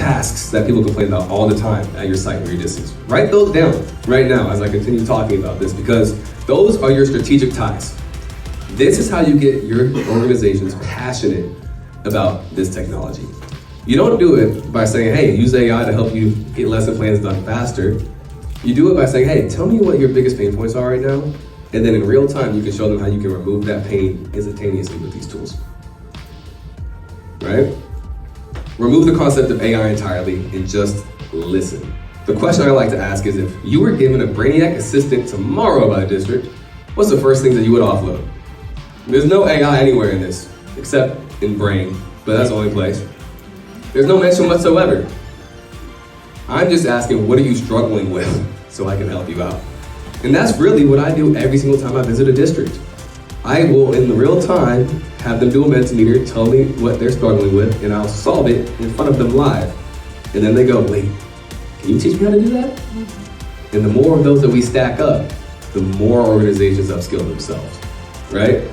tasks that people complain about all the time at your site or your districts. Write those down right now as I continue talking about this, because those are your strategic ties. This is how you get your organizations passionate about this technology. You don't do it by saying, hey, use AI to help you get lesson plans done faster. You do it by saying, hey, tell me what your biggest pain points are right now, and then in real time, you can show them how you can remove that pain instantaneously with these tools, right? Remove the concept of AI entirely and just listen. The question I like to ask is, if you were given a Brainiac assistant tomorrow by the district, what's the first thing that you would offload? There's no AI anywhere in this, except in Brain, but that's the only place. There's no mention whatsoever. I'm just asking, what are you struggling with so I can help you out? And that's really what I do every single time I visit a district. I will, in the real time, have them do a Mentimeter, tell me what they're struggling with, and I'll solve it in front of them live. And then they go, wait, can you teach me how to do that? And the more of those that we stack up, the more organizations upskill themselves, right?